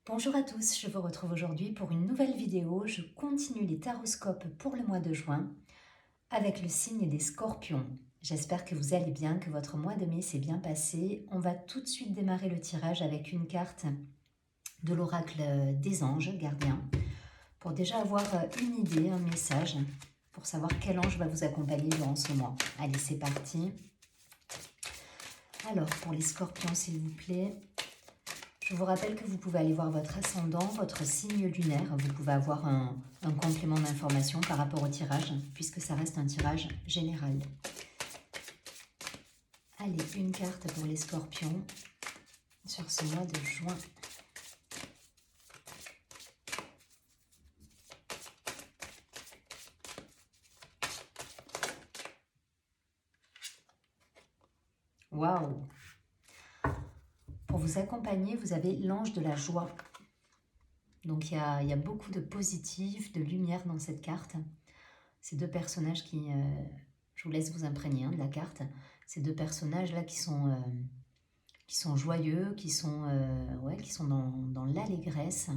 Bonjour à tous, je vous retrouve aujourd'hui pour une nouvelle vidéo. Je continue les taroscopes pour le mois de juin avec le signe des Scorpions. J'espère que vous allez bien, que votre mois de mai s'est bien passé. On va tout de suite démarrer le tirage avec une carte de l'oracle des anges gardiens pour déjà avoir une idée, un message, pour savoir quel ange va vous accompagner durant ce mois. Allez, c'est parti. Alors, pour les Scorpions, s'il vous plaît, je vous rappelle que vous pouvez aller voir votre ascendant, votre signe lunaire. Vous pouvez avoir un complément d'information par rapport au tirage, puisque ça reste un tirage général. Allez, une carte pour les Scorpions sur ce mois de juin. Waouh! Pour vous accompagner, vous avez l'ange de la joie. Donc il y a beaucoup de positif, de lumière dans cette carte. Ces deux personnages qui... je vous laisse vous imprégner de la carte. Ces deux personnages-là qui sont joyeux, qui sont dans l'allégresse,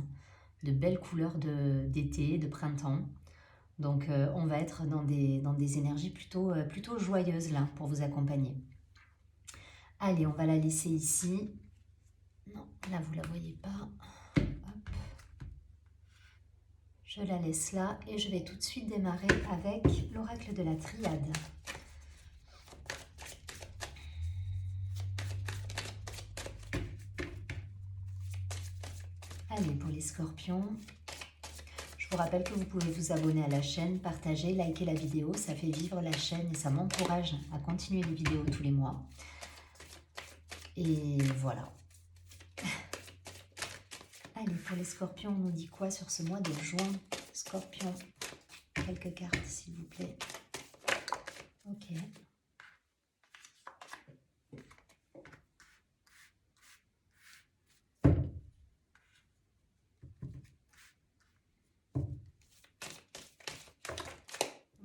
de belles couleurs d'été, de printemps. Donc on va être dans des énergies plutôt joyeuses là pour vous accompagner. Allez, on va la laisser ici. Non, là vous la voyez pas. Hop. Je la laisse là et je vais tout de suite démarrer avec l'oracle de la triade. Allez, pour les Scorpions, je vous rappelle que vous pouvez vous abonner à la chaîne, partager, liker la vidéo, ça fait vivre la chaîne et ça m'encourage à continuer les vidéos tous les mois. Et voilà. Allez, pour les Scorpions, on nous dit quoi sur ce mois de juin? Scorpion, quelques cartes s'il vous plaît. Ok.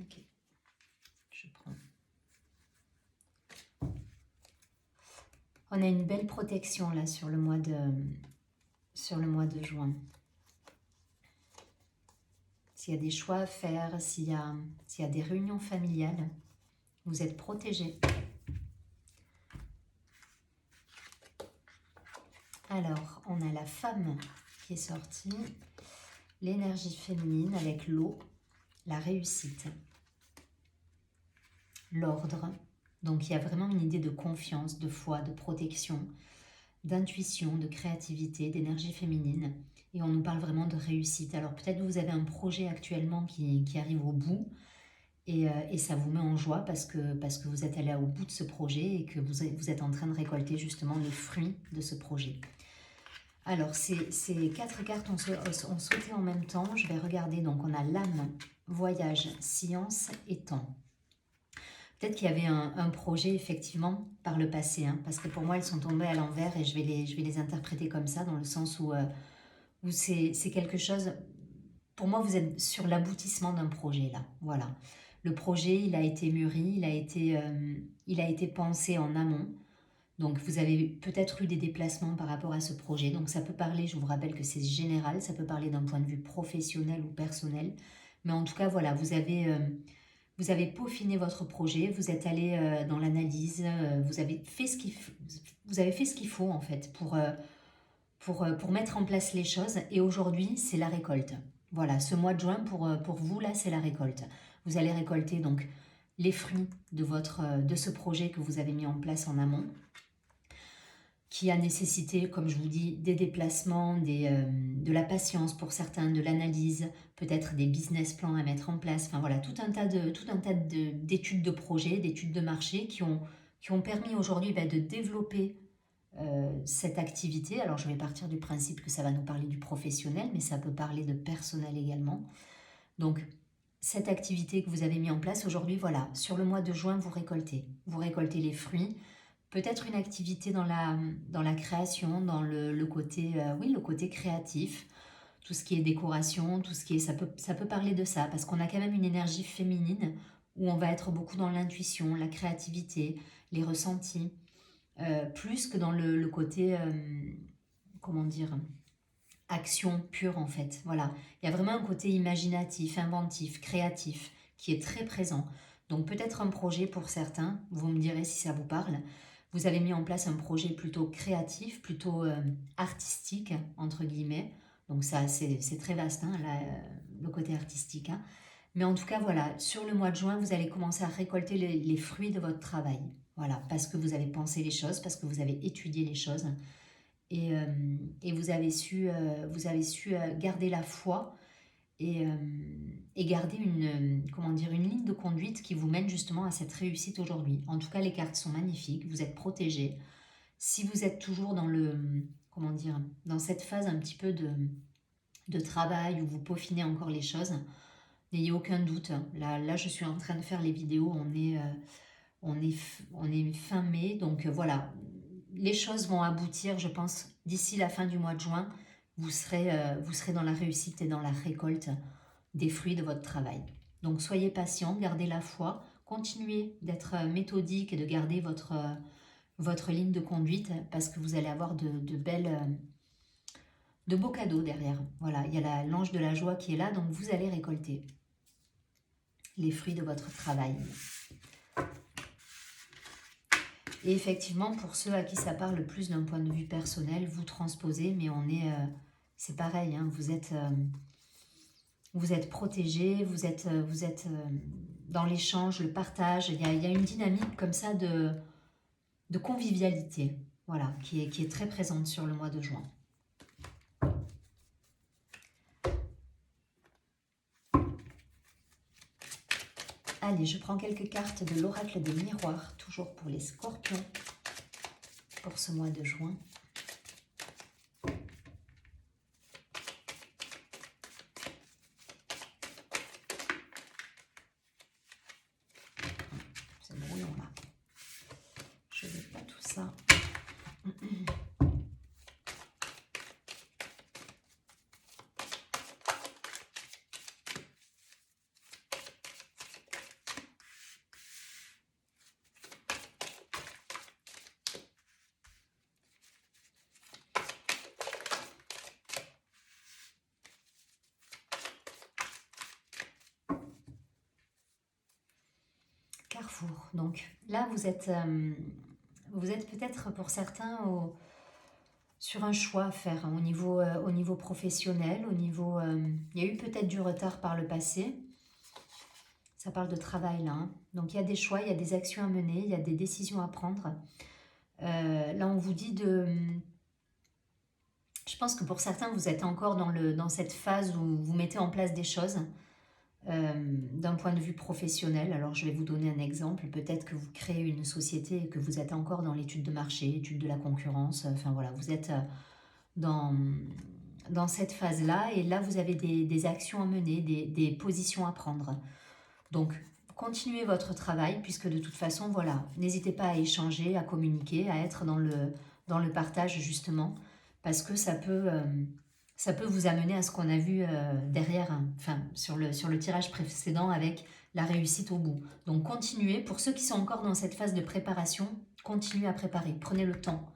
Ok, je prends. On a une belle protection là sur le mois de juin. S'il y a des choix à faire, s'il y a des réunions familiales, vous êtes protégés. Alors, on a la femme qui est sortie, l'énergie féminine avec l'eau, la réussite, l'ordre. Donc, il y a vraiment une idée de confiance, de foi, de protection, d'intuition, de créativité, d'énergie féminine. Et on nous parle vraiment de réussite. Alors, peut-être que vous avez un projet actuellement qui arrive au bout et ça vous met en joie parce que vous êtes allé au bout de ce projet et que vous êtes en train de récolter justement les fruits de ce projet. Alors, ces quatre cartes ont sauté en même temps. Je vais regarder. Donc, on a l'âme, voyage, science et temps. Peut-être qu'il y avait un projet, effectivement, par le passé. Parce que pour moi, elles sont tombées à l'envers et je vais les interpréter comme ça, dans le sens où c'est quelque chose... Pour moi, vous êtes sur l'aboutissement d'un projet, là. Voilà. Le projet, il a été mûri, il a été pensé en amont. Donc, vous avez peut-être eu des déplacements par rapport à ce projet. Donc, ça peut parler, je vous rappelle que c'est général, ça peut parler d'un point de vue professionnel ou personnel. Mais en tout cas, voilà, vous avez peaufiné votre projet, vous êtes allé dans l'analyse, vous avez fait ce qu'il faut, en fait, pour mettre en place les choses. Et aujourd'hui, c'est la récolte. Voilà, ce mois de juin, pour vous, là, c'est la récolte. Vous allez récolter donc les fruits de ce projet que vous avez mis en place en amont, qui a nécessité, comme je vous dis, des déplacements, de la patience pour certains, de l'analyse, peut-être des business plans à mettre en place. Enfin voilà, tout un tas d'études de projet, d'études de marché qui ont permis aujourd'hui de développer cette activité. Alors je vais partir du principe que ça va nous parler du professionnel, mais ça peut parler de personnel également. Donc cette activité que vous avez mis en place aujourd'hui, voilà, sur le mois de juin, vous récoltez les fruits. Peut-être une activité dans la création, dans le côté, le côté créatif, tout ce qui est décoration, tout ce qui est, ça peut parler de ça, parce qu'on a quand même une énergie féminine où on va être beaucoup dans l'intuition, la créativité, les ressentis, plus que dans le côté, comment dire, action pure en fait. Voilà, il y a vraiment un côté imaginatif, inventif, créatif qui est très présent. Donc peut-être un projet pour certains, vous me direz si ça vous parle. Vous avez mis en place un projet plutôt créatif, plutôt artistique, entre guillemets. Donc ça, c'est très vaste, hein, là, le côté artistique. Hein. Mais en tout cas, voilà, sur le mois de juin, vous allez commencer à récolter les fruits de votre travail. Voilà, parce que vous avez pensé les choses, parce que vous avez étudié les choses et vous avez su garder la foi et garder comment dire, une ligne de conduite qui vous mène justement à cette réussite aujourd'hui. En tout cas, les cartes sont magnifiques, vous êtes protégés. Si vous êtes toujours dans comment dire, dans cette phase un petit peu de travail où vous peaufinez encore les choses, n'ayez aucun doute. Là, je suis en train de faire les vidéos, on est fin mai, donc voilà, les choses vont aboutir, je pense, d'ici la fin du mois de juin, vous serez dans la réussite et dans la récolte des fruits de votre travail. Donc soyez patient, gardez la foi, continuez d'être méthodique et de garder votre ligne de conduite parce que vous allez avoir de beaux cadeaux derrière. Voilà, il y a l'ange de la joie qui est là, donc vous allez récolter les fruits de votre travail. Et effectivement, pour ceux à qui ça parle le plus d'un point de vue personnel, vous transposez, mais c'est pareil, hein, vous êtes protégés, vous êtes dans l'échange, le partage. Il y a une dynamique comme ça de convivialité, voilà, qui est très présente sur le mois de juin. Allez, je prends quelques cartes de l'oracle des miroirs, toujours pour les scorpions, pour ce mois de juin. C'est brouillon là. Je ne veux pas tout ça. Carrefour. Donc là, vous êtes peut-être pour certains sur un choix à faire hein, au niveau professionnel, il y a eu peut-être du retard par le passé. Ça parle de travail là. Hein. Donc il y a des choix, il y a des actions à mener, il y a des décisions à prendre. Là, on vous dit je pense que pour certains, vous êtes encore dans cette phase où vous mettez en place des choses. D'un point de vue professionnel, alors je vais vous donner un exemple, peut-être que vous créez une société et que vous êtes encore dans l'étude de marché, étude de la concurrence, enfin voilà, vous êtes dans cette phase-là et là vous avez des actions à mener, des positions à prendre. Donc continuez votre travail puisque de toute façon, voilà, n'hésitez pas à échanger, à communiquer, à être dans le partage justement parce que ça peut vous amener à ce qu'on a vu derrière, hein, enfin, sur le tirage précédent avec la réussite au bout. Donc continuez, pour ceux qui sont encore dans cette phase de préparation, continuez à préparer, prenez le temps.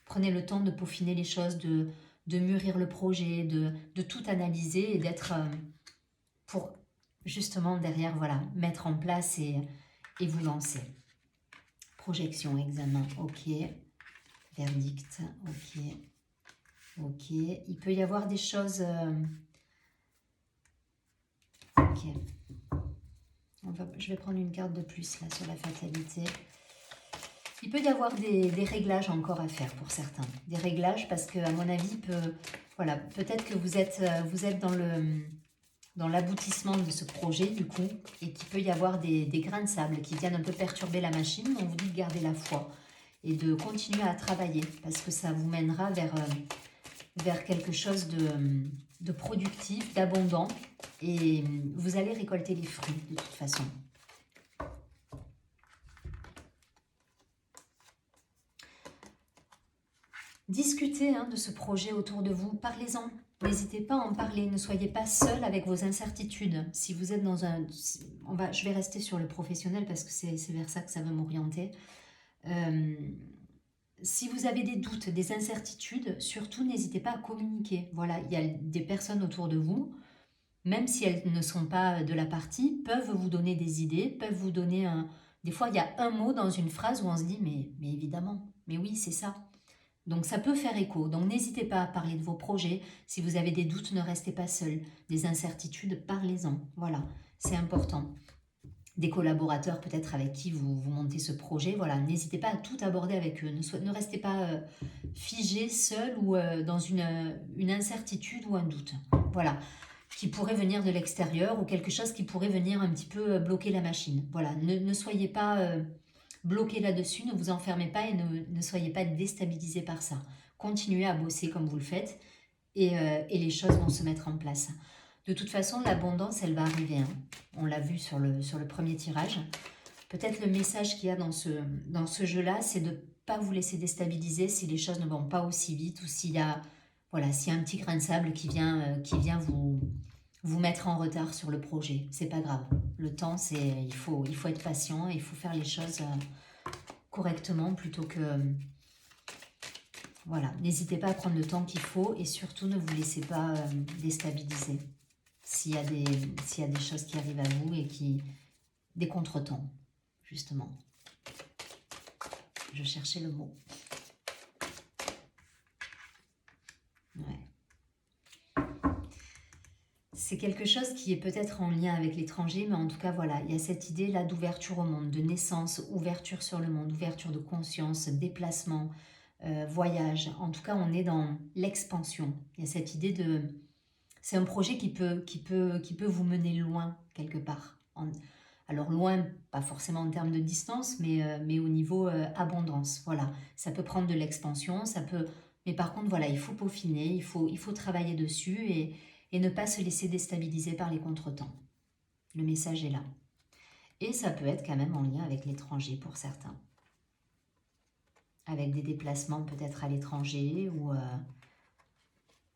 Prenez le temps de peaufiner les choses, de mûrir le projet, de tout analyser et d'être pour justement derrière, voilà, mettre en place et vous lancer. Projection, examen, ok. Verdict, ok. Ok, il peut y avoir des choses... Ok. Je vais prendre une carte de plus là sur la fatalité. Il peut y avoir des réglages encore à faire pour certains. Des réglages parce que à mon avis, voilà, peut-être que vous êtes dans l'aboutissement de ce projet du coup et qu'il peut y avoir des grains de sable qui viennent un peu perturber la machine. On vous dit de garder la foi et de continuer à travailler parce que ça vous mènera vers quelque chose de productif, d'abondant et vous allez récolter les fruits de toute façon. Discutez de ce projet autour de vous, parlez-en. N'hésitez pas à en parler, ne soyez pas seul avec vos incertitudes. Si vous êtes dans un... je vais rester sur le professionnel parce que c'est vers ça que ça veut m'orienter. Si vous avez des doutes, des incertitudes, surtout n'hésitez pas à communiquer. Voilà, il y a des personnes autour de vous, même si elles ne sont pas de la partie, peuvent vous donner des idées, peuvent vous donner un... Des fois, il y a un mot dans une phrase où on se dit, mais évidemment, mais oui, c'est ça. Donc ça peut faire écho. Donc n'hésitez pas à parler de vos projets. Si vous avez des doutes, ne restez pas seul. Des incertitudes, parlez-en. Voilà, c'est important. Des collaborateurs peut-être avec qui vous montez ce projet, voilà, n'hésitez pas à tout aborder avec eux. Ne restez pas figé, seul ou dans une incertitude ou un doute. Voilà, qui pourrait venir de l'extérieur ou quelque chose qui pourrait venir un petit peu bloquer la machine. Voilà, ne soyez pas bloqué là-dessus, ne vous enfermez pas et ne soyez pas déstabilisé par ça. Continuez à bosser comme vous le faites et les choses vont se mettre en place. De toute façon, l'abondance, elle va arriver. Hein. On l'a vu sur le premier tirage. Peut-être le message qu'il y a dans ce jeu-là, c'est de ne pas vous laisser déstabiliser si les choses ne vont pas aussi vite ou s'il y a, voilà, s'il y a un petit grain de sable qui vient vous mettre en retard sur le projet. C'est pas grave. Le temps, il faut être patient, il faut faire les choses correctement plutôt que... Voilà, n'hésitez pas à prendre le temps qu'il faut et surtout ne vous laissez pas déstabiliser s'il y a des choses qui arrivent à vous et des contretemps, justement. Je cherchais le mot. Ouais. C'est quelque chose qui est peut-être en lien avec l'étranger, mais en tout cas, voilà, il y a cette idée-là d'ouverture au monde, de naissance, ouverture sur le monde, ouverture de conscience, déplacement, voyage. En tout cas, on est dans l'expansion. Il y a cette idée de... C'est un projet qui peut vous mener loin, quelque part. Alors loin, pas forcément en termes de distance, mais au niveau abondance. Voilà, ça peut prendre de l'expansion, ça peut... Mais par contre, voilà, il faut peaufiner, il faut travailler dessus et ne pas se laisser déstabiliser par les contretemps. Le message est là. Et ça peut être quand même en lien avec l'étranger pour certains. Avec des déplacements peut-être à l'étranger ou...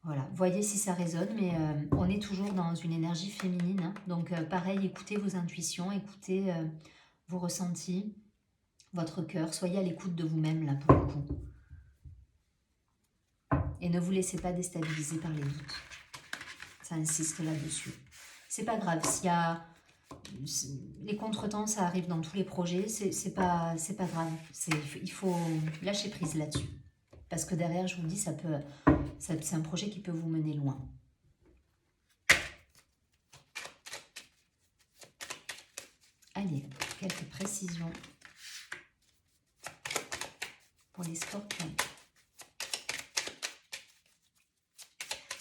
Voilà, voyez si ça résonne, mais on est toujours dans une énergie féminine. Hein. Donc pareil, écoutez vos intuitions, écoutez vos ressentis, votre cœur. Soyez à l'écoute de vous-même là pour le coup. Et ne vous laissez pas déstabiliser par les doutes. Ça insiste là-dessus. C'est pas grave, s'il y a... Les contretemps, ça arrive dans tous les projets, c'est pas grave. Il faut lâcher prise là-dessus. Parce que derrière, je vous dis, c'est un projet qui peut vous mener loin. Allez, quelques précisions pour les scorpions.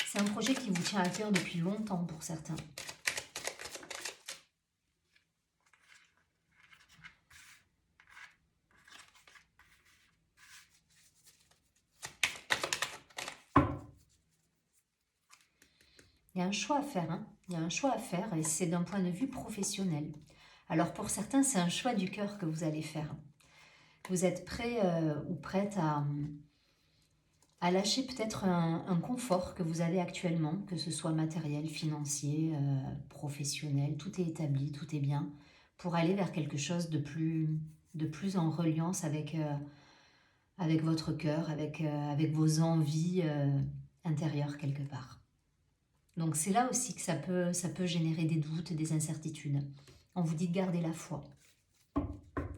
C'est un projet qui vous tient à cœur depuis longtemps pour certains. Il y a un choix à faire, hein. Il y a un choix à faire et c'est d'un point de vue professionnel. Alors pour certains, c'est un choix du cœur que vous allez faire. Vous êtes prêt ou prête à lâcher peut-être un confort que vous avez actuellement, que ce soit matériel, financier, professionnel, tout est établi, tout est bien, pour aller vers quelque chose de plus en reliance avec votre cœur, avec vos envies intérieures quelque part. Donc c'est là aussi que ça peut générer des doutes, des incertitudes. On vous dit de garder la foi.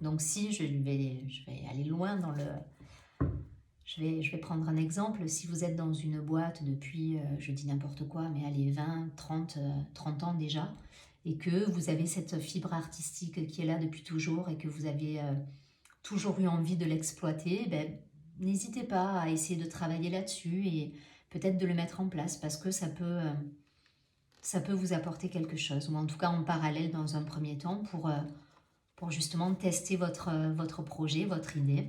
Donc si je vais aller loin dans le... Je vais prendre un exemple. Si vous êtes dans une boîte depuis, je dis n'importe quoi, mais allez, 20, 30 ans déjà, et que vous avez cette fibre artistique qui est là depuis toujours et que vous avez toujours eu envie de l'exploiter, ben, n'hésitez pas à essayer de travailler là-dessus et peut-être de le mettre en place parce que ça peut vous apporter quelque chose, ou en tout cas en parallèle dans un premier temps pour justement tester votre projet, votre idée.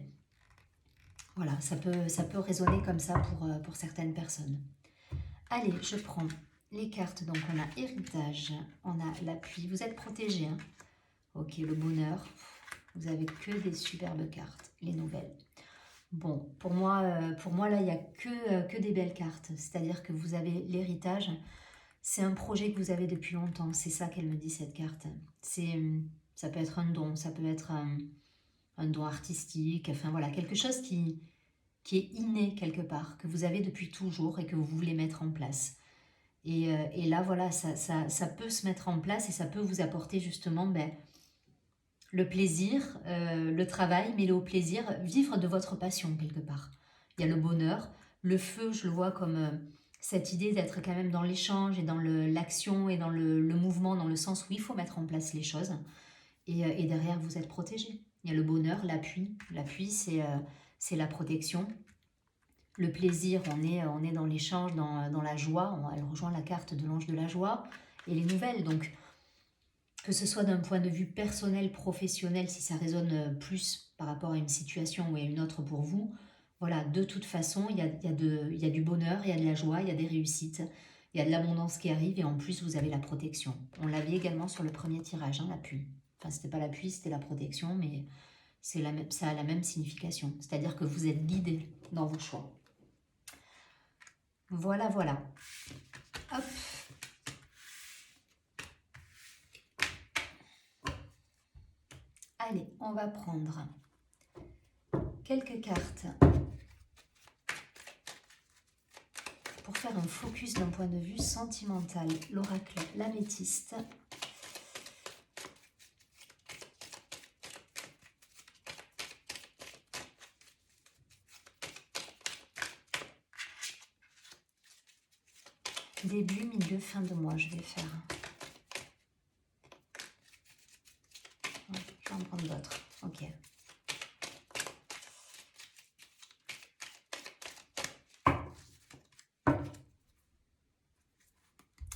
Voilà, ça peut résonner comme ça pour certaines personnes. Allez, je prends les cartes. Donc on a héritage, on a l'appui, vous êtes protégé. Hein. Ok, le bonheur, vous avez que des superbes cartes, les nouvelles. Bon, pour moi là, il n'y a que des belles cartes. C'est-à-dire que vous avez l'héritage. C'est un projet que vous avez depuis longtemps. C'est ça qu'elle me dit, cette carte. Ça peut être un don, ça peut être un don artistique. Enfin, voilà, quelque chose qui est inné quelque part, que vous avez depuis toujours et que vous voulez mettre en place. Et là, voilà, ça peut se mettre en place et ça peut vous apporter justement le plaisir, le travail, mêlé au plaisir, vivre de votre passion quelque part. Il y a le bonheur, le feu, je le vois comme cette idée d'être quand même dans l'échange et dans l'action et dans le mouvement, dans le sens où il faut mettre en place les choses. Et derrière, vous êtes protégé. Il y a le bonheur, l'appui. L'appui, c'est la protection. Le plaisir, on est dans l'échange, dans la joie. Elle rejoint la carte de l'ange de la joie et les nouvelles. Donc, que ce soit d'un point de vue personnel, professionnel, si ça résonne plus par rapport à une situation ou à une autre pour vous, voilà, de toute façon, il y a du bonheur, il y a de la joie, il y a des réussites, il y a de l'abondance qui arrive et en plus, vous avez la protection. On l'avait également sur le premier tirage, hein, l'appui. Enfin, c'était pas l'appui, c'était la protection, mais ça a la même signification. C'est-à-dire que vous êtes guidé dans vos choix. Voilà, voilà. Hop. Allez, on va prendre quelques cartes pour faire un focus d'un point de vue sentimental. L'oracle, l'améthyste. Début, milieu, fin de mois, je vais faire. Je vais en prendre d'autres. Ok.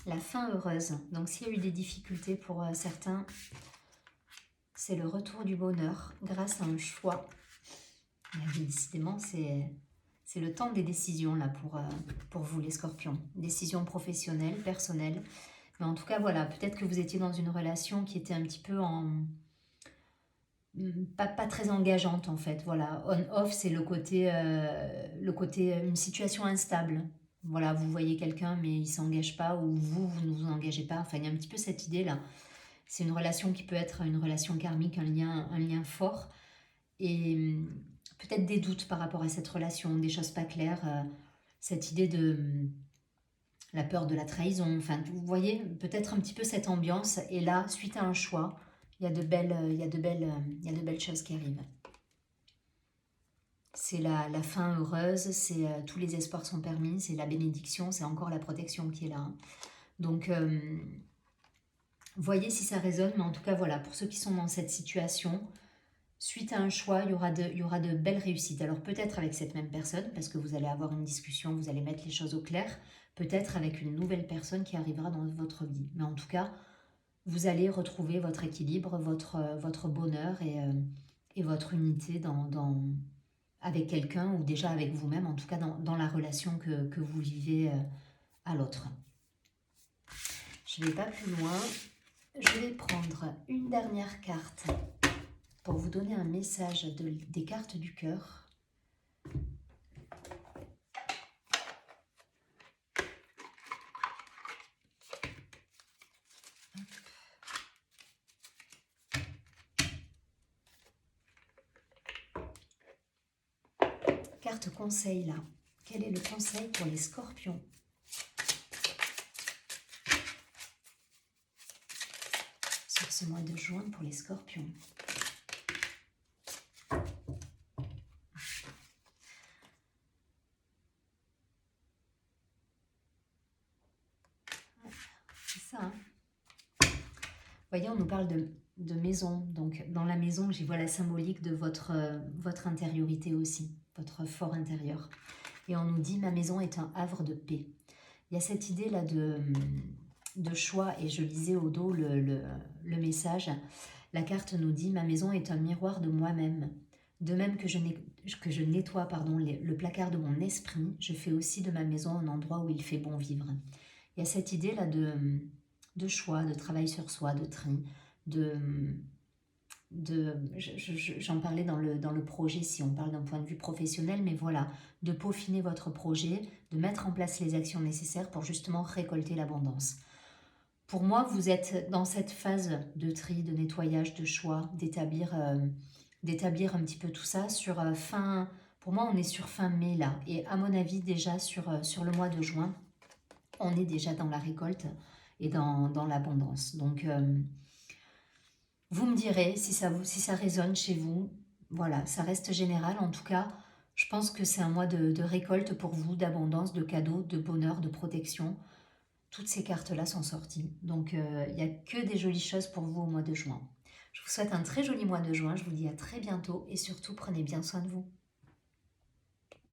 La fin heureuse. Donc, s'il y a eu des difficultés pour certains, c'est le retour du bonheur grâce à un choix. Et décidément, c'est le temps des décisions là pour vous les scorpions. Décisions professionnelles, personnelles. Mais en tout cas, voilà, peut-être que vous étiez dans une relation qui était un petit peu pas très engageante en fait. Voilà, on-off, c'est le côté une situation instable. Voilà, vous voyez quelqu'un mais il ne s'engage pas ou vous ne vous engagez pas. Enfin, il y a un petit peu cette idée-là. C'est une relation qui peut être une relation karmique, un lien fort. Et peut-être des doutes par rapport à cette relation, des choses pas claires. Cette idée de la peur de la trahison. Enfin, vous voyez peut-être un petit peu cette ambiance. Et là, suite à un choix, il y a de belles choses qui arrivent. C'est la fin heureuse, c'est tous les espoirs sont permis, c'est la bénédiction, c'est encore la protection qui est là. Donc, voyez si ça résonne, mais en tout cas, voilà, pour ceux qui sont dans cette situation, suite à un choix, il y aura de belles réussites. Alors peut-être avec cette même personne, parce que vous allez avoir une discussion, vous allez mettre les choses au clair, peut-être avec une nouvelle personne qui arrivera dans votre vie. Mais en tout cas, vous allez retrouver votre équilibre, votre bonheur et votre unité avec quelqu'un ou déjà avec vous-même, en tout cas dans la relation que vous vivez à l'autre. Je ne vais pas plus loin. Je vais prendre une dernière carte pour vous donner un message des cartes du cœur. Carte conseil là. Quel est le conseil pour les scorpions ? Sur ce mois de juin pour les scorpions. C'est ça, hein. Vous voyez, on nous parle de maison. Donc, dans la maison, j'y vois la symbolique de votre intériorité aussi, votre fort intérieur. Et on nous dit, ma maison est un havre de paix. Il y a cette idée-là de choix, et je lisais au dos le message. La carte nous dit, ma maison est un miroir de moi-même. De même que je nettoie le placard de mon esprit, je fais aussi de ma maison un endroit où il fait bon vivre. Il y a cette idée-là de choix, de travail sur soi, de tri, j'en parlais dans le projet si on parle d'un point de vue professionnel, mais voilà, de peaufiner votre projet, de mettre en place les actions nécessaires pour justement récolter l'abondance. Pour moi, vous êtes dans cette phase de tri, de nettoyage, de choix, d'établir un petit peu tout ça sur fin Pour moi, on est sur fin mai là. Et à mon avis, déjà sur le mois de juin, on est déjà dans la récolte et dans l'abondance. Donc, vous me direz si ça résonne chez vous. Voilà, ça reste général. En tout cas, je pense que c'est un mois de récolte pour vous, d'abondance, de cadeaux, de bonheur, de protection. Toutes ces cartes-là sont sorties. Donc, il n'y a que des jolies choses pour vous au mois de juin. Je vous souhaite un très joli mois de juin. Je vous dis à très bientôt et surtout, prenez bien soin de vous.